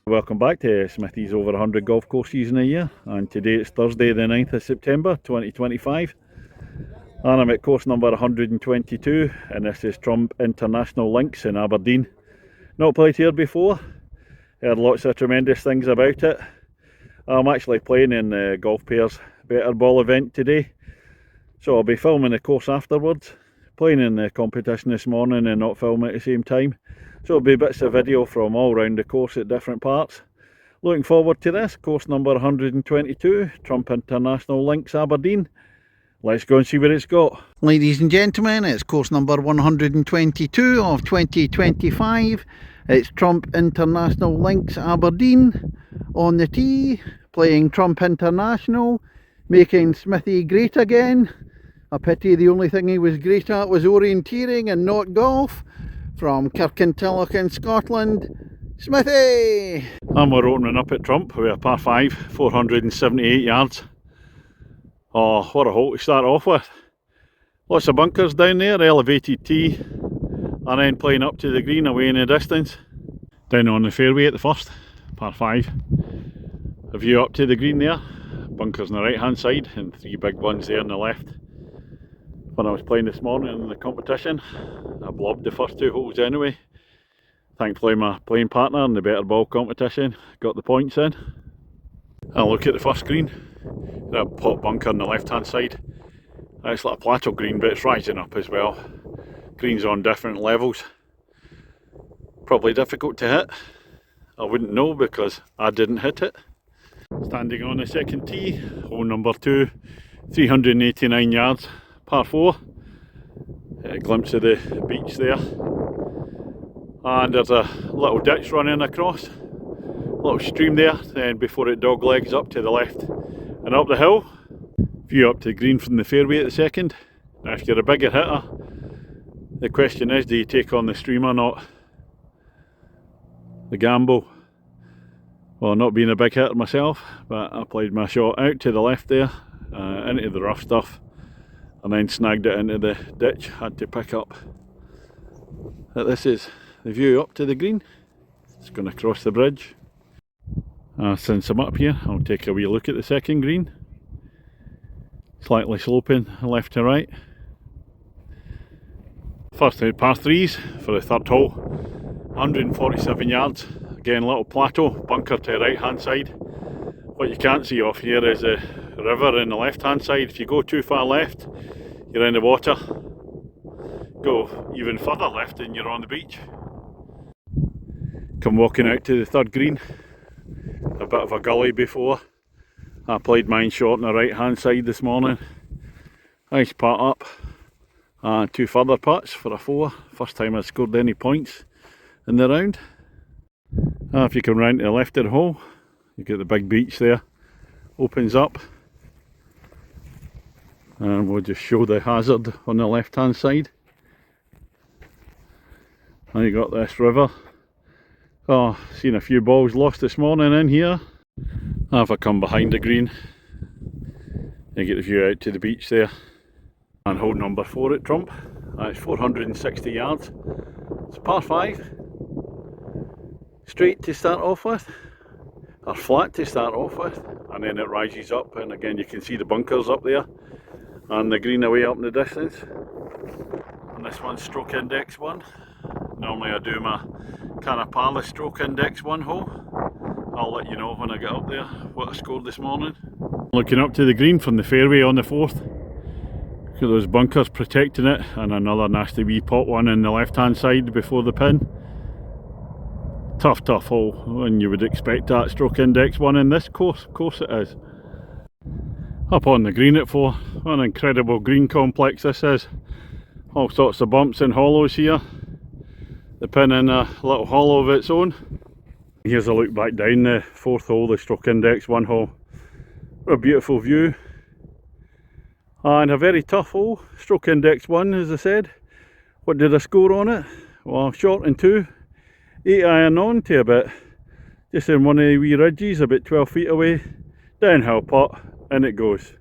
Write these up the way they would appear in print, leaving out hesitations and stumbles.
Welcome back to Smithy's over 100 golf courses in a year, and today it's Thursday the 9th of September 2025 and I'm at course number 122 and this is Trump International Links in Aberdeen. Not played here before, heard lots of tremendous things about it. I'm actually playing in the Golf Pairs Better Ball event today, so I'll be filming the course afterwards. Playing in the competition this morning and not filming at the same time, so it'll be bits of video from all around the course at different parts. Looking forward to this, course number 122, Trump International Links Aberdeen. Let's go and see what it's got. Ladies and gentlemen, it's course number 122 of 2025. It's Trump International Links Aberdeen. On the tee, playing Trump International, making Smithy great again. A pity the only thing he was great at was orienteering and not golf. From Kirkintilloch in Scotland, Smithy! And we're opening up at Trump with a par 5, 478 yards. Oh, what a hole to start off with. Lots of bunkers down there, elevated tee, and then playing up to the green away in the distance. Down on the fairway at the first, par 5. A view up to the green there, bunkers on the right hand side and 3 big ones there on the left. When I was playing this morning in the competition, I blobbed the first 2 holes anyway. Thankfully my playing partner in the better ball competition got the points in. I'll look at the first green. That pot bunker on the left hand side. It's like a plateau green, but it's rising up as well. Greens on different levels. Probably difficult to hit. I wouldn't know because I didn't hit it. Standing on the second tee, hole number 2, 389 yards. Par 4, a glimpse of the beach there, and there's a little ditch running across, a little stream there, then before it doglegs up to the left and up the hill. View up to the green from the fairway at the second. Now if you're a bigger hitter, the question is, do you take on the stream or not? The gamble. Well, not being a big hitter myself, but I played my shot out to the left there, into the rough stuff, and then snagged it into the ditch. Had to pick up. But this is the view up to the green. It's going to cross the bridge. Since I'm up here, I'll take a wee look at the second green. Slightly sloping left to right. First par 3s for the third hole. 147 yards. Again, little plateau, bunker to the right hand side. What you can't see off here is the river in the left hand side. If you go too far left, you're in the water. Go even further left and you're on the beach. Come walking out to the third green. A bit of a gully before. I played mine short on the right hand side this morning. Nice putt up. And 2 further putts for a 4. First time I scored any points in the round. If you come round to the left of the hole, you get the big beach there. Opens up. And we'll just show the hazard on the left hand side. And you got this river. Oh, seen a few balls lost this morning in here. If I come behind the green, you get the view out to the beach there. And hole number 4 at Trump. That's 460 yards. It's par 5. Straight to start off with, or flat to start off with, and then it rises up, and again you can see the bunkers up there and the green away up in the distance. And this one's stroke index 1. Normally I do my Canapala stroke index 1 hole. I'll let you know when I get up there what I scored this morning. Looking up to the green from the fairway on the 4th. Look at those bunkers protecting it, and another nasty wee pot one in the left hand side before the pin. Tough hole, and you would expect that stroke index 1 in this course. Of course it is. Up on the green at 4. What an incredible green complex this is. All sorts of bumps and hollows here. The pin in a little hollow of its own. Here's a look back down the 4th hole, the stroke index 1 hole. What a beautiful view. And a very tough hole, stroke index 1 as I said. What did I score on it? Well, short and 2. 8 iron on to about, just in one of the wee ridges, about 12 feet away. Downhill putt, and it goes.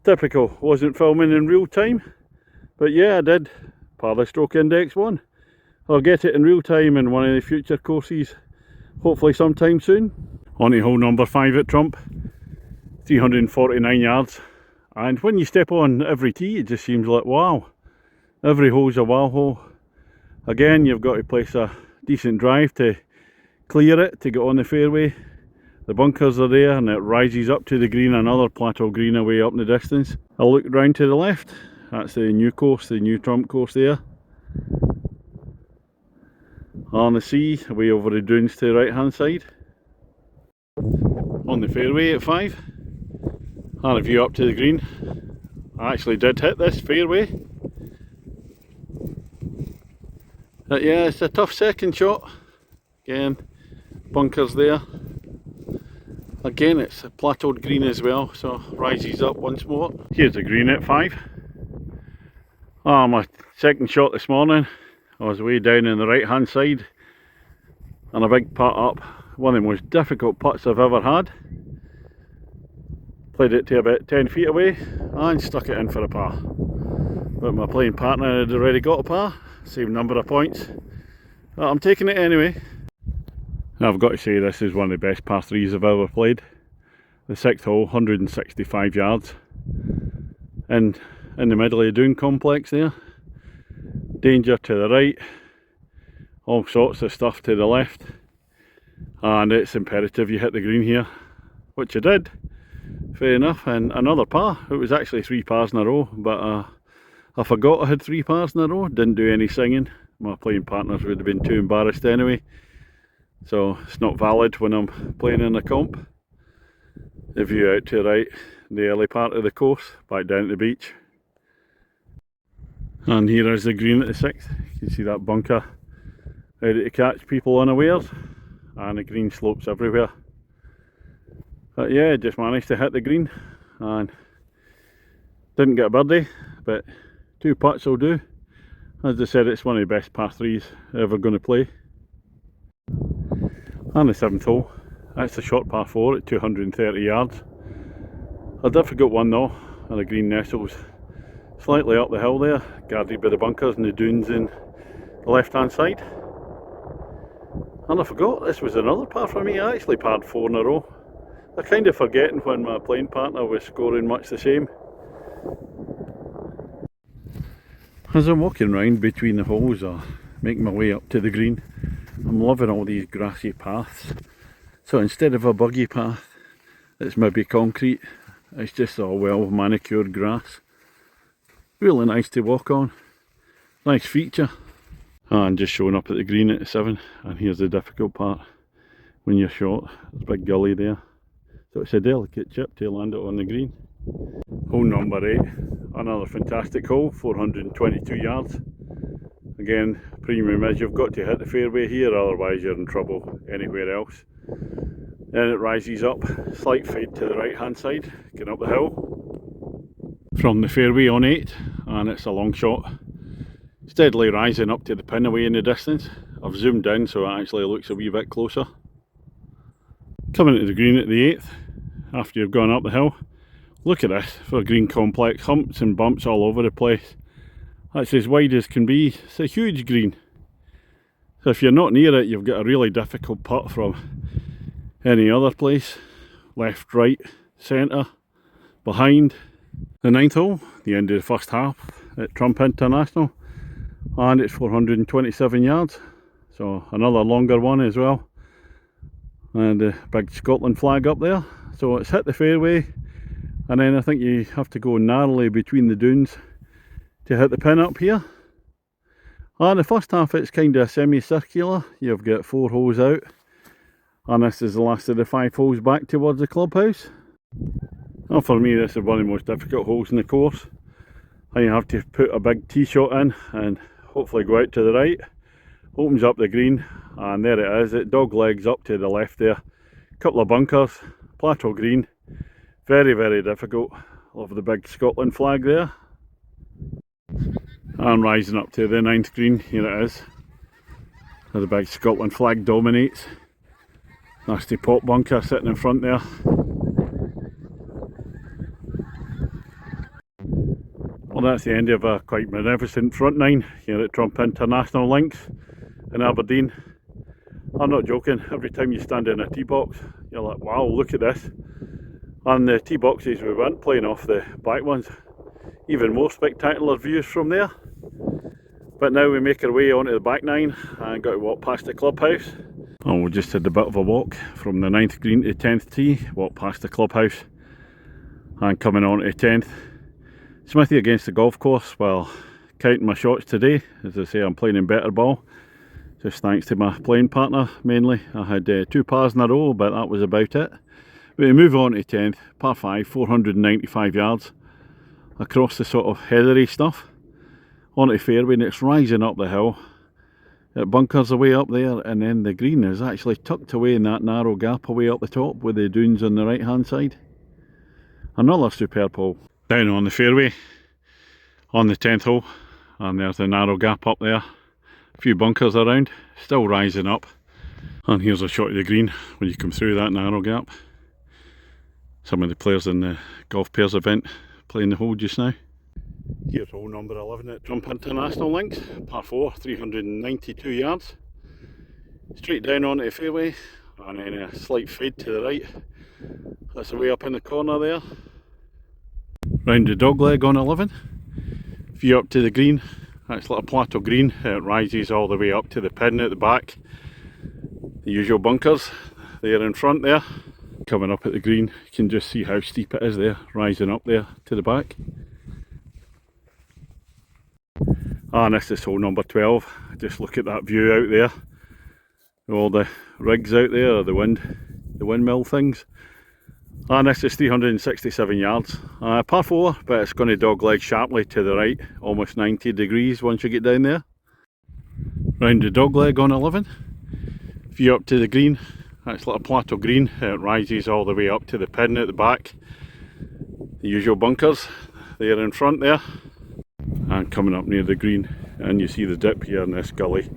Typical, wasn't filming in real time, but yeah I did. Par the stroke index 1. I'll get it in real time in one of the future courses hopefully sometime soon. On to hole number 5 at Trump, 349 yards, and when you step on every tee it just seems like wow, every hole's a wow hole. Again, you've got to place a decent drive to clear it to get on the fairway. The bunkers are there and it rises up to the green, another plateau green away up in the distance. I'll look round to the left, that's the new course, the new Trump course there. On the sea, away over the dunes to the right hand side. On the fairway at 5, and a view up to the green. I actually did hit this fairway. But yeah, it's a tough second shot. Again, bunkers there. Again, it's a plateaued green as well, so rises up once more. Here's the green at 5. My second shot this morning, I was way down on the right hand side and a big putt up. One of the most difficult putts I've ever had. Played it to about 10 feet away and stuck it in for a par. But my playing partner had already got a par, same number of points. But I'm taking it anyway. I've got to say this is one of the best par 3s I've ever played. The 6th hole, 165 yards. And in the middle of the dune complex there. Danger to the right. All sorts of stuff to the left. And it's imperative you hit the green here. Which I did. Fair enough. And another par. It was actually 3 pars in a row. But I forgot I had 3 pars in a row. Didn't do any singing. My playing partners would have been too embarrassed anyway. So it's not valid when I'm playing in a comp. The view out to the right, the early part of the course, back down to the beach. And here is the green at the 6th. You can see that bunker ready to catch people unawares, and the green slopes everywhere. But yeah, just managed to hit the green and didn't get a birdie, but 2 putts will do. As I said, it's one of the best par 3s ever going to play. And the 7th hole, that's a short par 4 at 230 yards. A difficult one though, and the green nestles slightly up the hill there, guarded by the bunkers and the dunes in the left hand side. And I forgot this was another par for me. I actually parred 4 in a row. I kind of forgetting when my playing partner was scoring much the same. As I'm walking around between the holes or making my way up to the green, I'm loving all these grassy paths. So instead of a buggy path that's maybe concrete, it's just all well manicured grass. Really nice to walk on. Nice feature. And just showing up at the green at 7, and here's the difficult part. When you're short, there's a big gully there. So it's a delicate chip to land it on the green. Hole number 8, another fantastic hole, 422 yards. Again, premium is you've got to hit the fairway here, otherwise you're in trouble anywhere else. Then it rises up, slight fade to the right hand side, getting up the hill from the fairway on 8, and it's a long shot. Steadily rising up to the pin away in the distance. I've zoomed in so it actually looks a wee bit closer. Coming to the green at the 8th, after you've gone up the hill. Look at this for a green complex, humps and bumps all over the place. That's as wide as can be. It's a huge green. So if you're not near it, you've got a really difficult putt from any other place. Left, right, centre, behind. The 9th hole, the end of the first half at Trump International, and it's 427 yards, so another longer one as well, and a big Scotland flag up there. So it's hit the fairway, and then I think you have to go narrowly between the dunes to hit the pin up here. And the first half it's kind of semicircular. You've got 4 holes out, and this is the last of the 5 holes back towards the clubhouse. Well, for me this is one of the most difficult holes in the course. And you have to put a big tee shot in and hopefully go out to the right. Opens up the green, and there it is. It dog legs up to the left there. Couple of bunkers, plateau green. Very, very difficult. Love the big Scotland flag there. And rising up to the 9th green, here it is. Where the big Scotland flag dominates. Nasty pot bunker sitting in front there. Well, that's the end of a quite magnificent front nine here at Trump International Links in Aberdeen. I'm not joking, every time you stand in a tee box, you're like, wow, look at this. And the tee boxes we weren't playing off, the back ones, even more spectacular views from there. But now we make our way onto the back nine and got to walk past the clubhouse. And we just had a bit of a walk from the 9th green to 10th tee, walk past the clubhouse and coming on to 10th. Smithy against the golf course. Well, counting my shots today, as I say, I'm playing in better ball. Just thanks to my playing partner mainly. I had 2 pars in a row, but that was about it. We move on to 10th, par 5, 495 yards, across the sort of heathery stuff, onto the fairway, and it's rising up the hill. It bunkers away up there, and then the green is actually tucked away in that narrow gap away up the top with the dunes on the right hand side. Another superb hole. Down on the fairway, on the 10th hole, and there's the narrow gap up there. A few bunkers around, still rising up. And here's a shot of the green when you come through that narrow gap. Some of the players in the Golf Pairs event playing the hole just now. Here's hole number 11 at Trump International Links, par 4, 392 yards. Straight down onto the fairway, and then a slight fade to the right. That's the way up in the corner there. Round the dogleg on 11. View up to the green. That's like a plateau green. It rises all the way up to the pin at the back. The usual bunkers there in front there. Coming up at the green, you can just see how steep it is there, rising up there to the back. And this is hole number 12. Just look at that view out there. All the rigs out there, the windmill things. And this is 367 yards. Par 4, but it's going to dogleg sharply to the right, almost 90 degrees once you get down there. Round the dogleg on 11. View up to the green. That's like a plateau green. It rises all the way up to the pin at the back. The usual bunkers there in front there. And coming up near the green, and you see the dip here in this gully.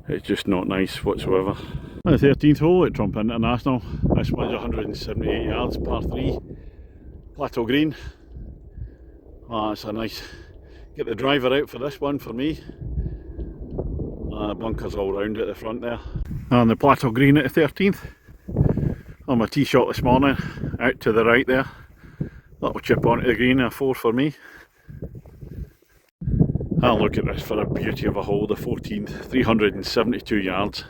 It's just not nice whatsoever. The 13th hole at Trump International. This one's 178 yards, par 3, plateau green. It's a nice, get the driver out for this one for me. Bunkers all round at the front there. And the plateau green at the 13th. On my tee shot this morning, out to the right there. That'll chip onto the green, a 4 for me. And look at this for a beauty of a hole, the 14th, 372 yards.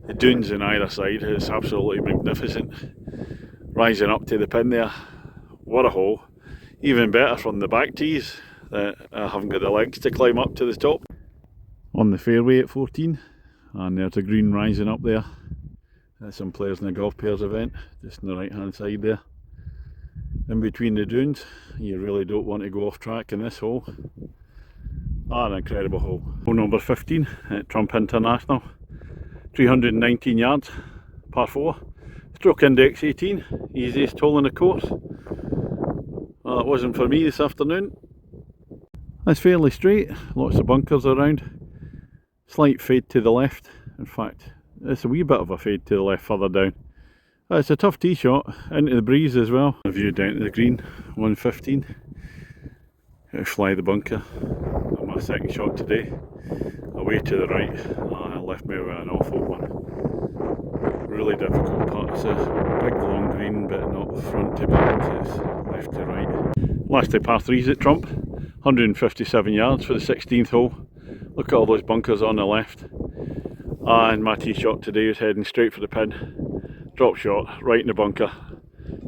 The dunes on either side, it's absolutely magnificent. Rising up to the pin there, what a hole. Even better from the back tees, that I haven't got the legs to climb up to the top. On the fairway at 14, and there's a green rising up there. There's some players in the Golf Pairs event, just on the right hand side there. In between the dunes, you really don't want to go off track in this hole. An incredible hole. Hole number 15 at Trump International. 319 yards, par 4. Stroke index 18, easiest hole in the course. Well, it wasn't for me this afternoon. It's fairly straight, lots of bunkers around. Slight fade to the left. In fact, it's a wee bit of a fade to the left further down. It's a tough tee shot, into the breeze as well. A view down to the green, 115. Gotta fly the bunker. My second shot today, away to the right. It left me with an awful one. Really difficult putt. It's a big long green, but not front to back, it's left to right. Last two par 3s at Trump, 157 yards for the 16th hole. Look at all those bunkers on the left. And my tee shot today was heading straight for the pin. Drop shot, right in the bunker.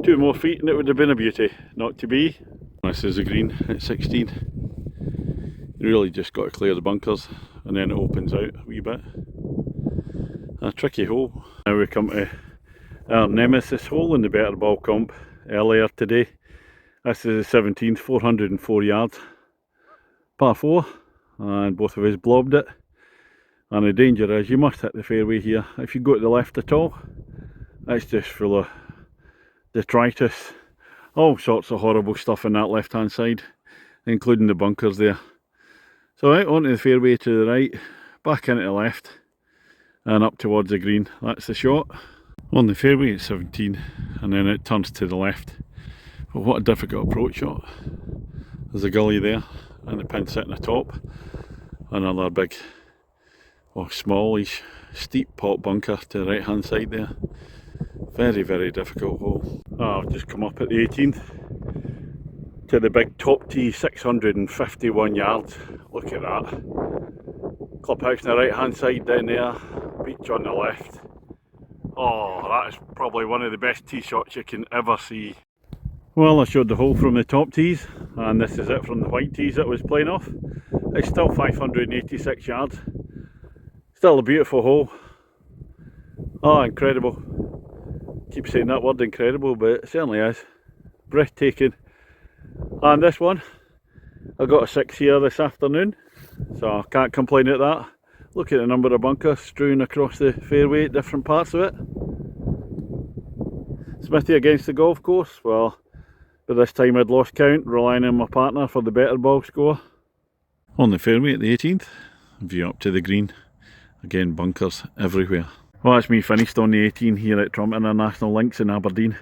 2 more feet and it would have been a beauty. Not to be. This is the green at 16. You really just got to clear the bunkers and then it opens out a wee bit. A tricky hole. Now we come to our nemesis hole in the better ball comp earlier today. This is the 17th, 404 yards, par 4, and both of us blobbed it. And the danger is you must hit the fairway here. If you go to the left at all, it's just full of detritus, all sorts of horrible stuff on that left hand side, including the bunkers there. So out onto the fairway to the right, back into the left, and up towards the green. That's the shot. On the fairway it's 17, and then it turns to the left. But what a difficult approach shot. There's a gully there, and the pin sitting atop. Another big Oh, smallish, steep pot bunker to the right hand side there. Very, very difficult hole. Oh, I've just come up at the 18th to the big top tee, 651 yards. Look at that. Clubhouse on the right hand side down there, beach on the left. Oh, that is probably one of the best tee shots you can ever see. Well, I showed the hole from the top tees, and this is it from the white tees that was playing off. It's still 586 yards. Still a beautiful hole. Oh, incredible. Keep saying that word incredible, but it certainly is. Breathtaking. And this one, I got a 6 here this afternoon, so I can't complain at that. Look at the number of bunkers strewn across the fairway at different parts of it. Smithy against the golf course, well, by this time I'd lost count, relying on my partner for the better ball score. On the fairway at the 18th, view up to the green. Again, bunkers everywhere. Well, that's me finished on the 18 here at Trump International Links in Aberdeen.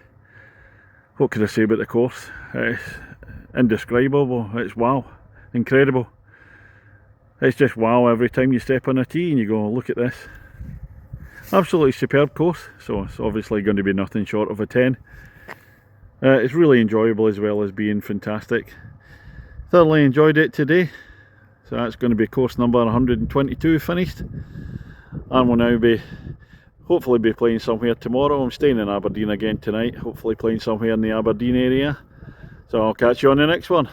What could I say about the course? It's indescribable, it's wow, incredible. It's just wow every time you step on a tee and you go, look at this. Absolutely superb course, so it's obviously going to be nothing short of a 10. It's really enjoyable as well as being fantastic. Thoroughly enjoyed it today. So that's going to be course number 122 finished. And we'll now hopefully be playing somewhere tomorrow. I'm staying in Aberdeen again tonight, hopefully playing somewhere in the Aberdeen area. So I'll catch you on the next one.